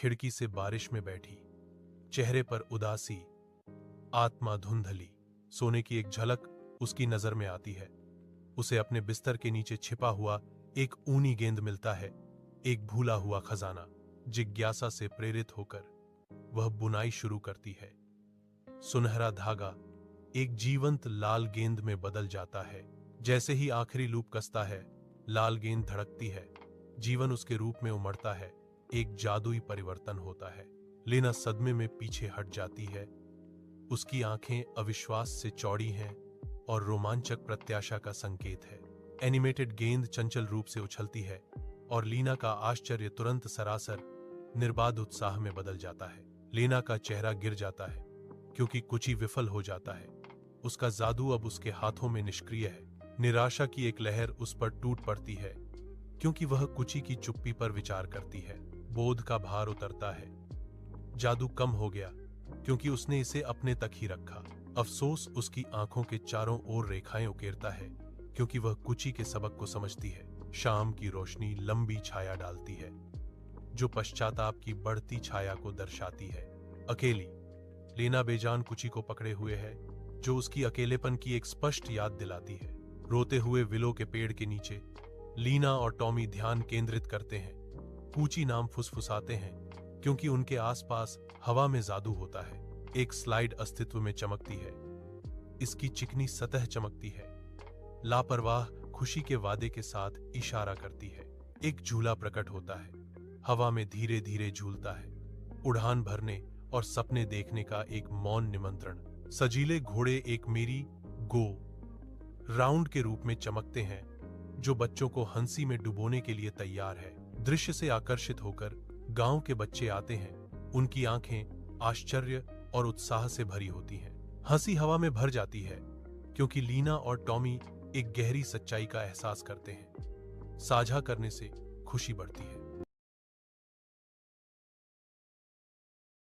खिड़की से बारिश में बैठी, चेहरे पर उदासी, आत्मा धुंधली। सोने की एक झलक उसकी नजर में आती है। उसे अपने बिस्तर के नीचे छिपा हुआ एक ऊनी गेंद मिलता है, एक भूला हुआ खजाना। जिज्ञासा से प्रेरित होकर वह बुनाई शुरू करती है। सुनहरा धागा एक जीवंत लाल गेंद में बदल जाता है। जैसे ही आखिरी लूप कसता है, लाल गेंद धड़कती है, जीवन उसके रूप में उमड़ता है। एक जादुई परिवर्तन होता है। लीना सदमे में पीछे हट जाती है। उसकी आंखें अविश्वास से चौड़ी हैं और रोमांचक प्रत्याशा का संकेत है। एनिमेटेड गेंद चंचल रूप से उछलती है और लीना का आश्चर्य तुरंत सरासर निर्बाध उत्साह में बदल जाता है। लीना का चेहरा गिर जाता है क्योंकि कुची विफल हो जाता है। उसका जादू अब उसके हाथों में निष्क्रिय है। निराशा की एक लहर उस पर टूट पड़ती है क्योंकि वह कुची की चुप्पी पर विचार करती है। बोध का भार उतरता है। जादू कम हो गया क्योंकि उसने इसे अपने तक ही रखा। अफसोस उसकी आंखों के चारों ओर रेखाएं उकेरता है क्योंकि वह कुची के सबक को समझती है। शाम की रोशनी लंबी छाया डालती है जो पश्चाताप की बढ़ती छाया को दर्शाती है। अकेली लीना बेजान कुची को पकड़े हुए है जो उसकी अकेलेपन की एक स्पष्ट याद दिलाती है। रोते हुए विलो के पेड़ के नीचे लीना और टॉमी ध्यान केंद्रित करते हैं। कुची नाम फुसफुसाते हैं क्योंकि उनके आसपास हवा में जादू होता है। एक स्लाइड अस्तित्व में चमकती है। इसकी चिकनी सतह चमकती है। लापरवाह खुशी के वादे के साथ इशारा करती है। एक झूला प्रकट होता है। हवा में धीरे धीरे झूलता है। उड़ान भरने और सपने देखने का एक मौन निमंत्रण। सजीले घोड़े एक मेरी गो राउंड के रूप में चमकते हैं जो बच्चों को हंसी में डुबोने के लिए तैयार है। दृश्य से आकर्षित होकर गांव के बच्चे आते हैं। उनकी आंखें आश्चर्य और उत्साह से भरी होती हैं। हंसी हवा में भर जाती है क्योंकि लीना और टॉमी एक गहरी सच्चाई का एहसास करते हैं। साझा करने से खुशी बढ़ती है।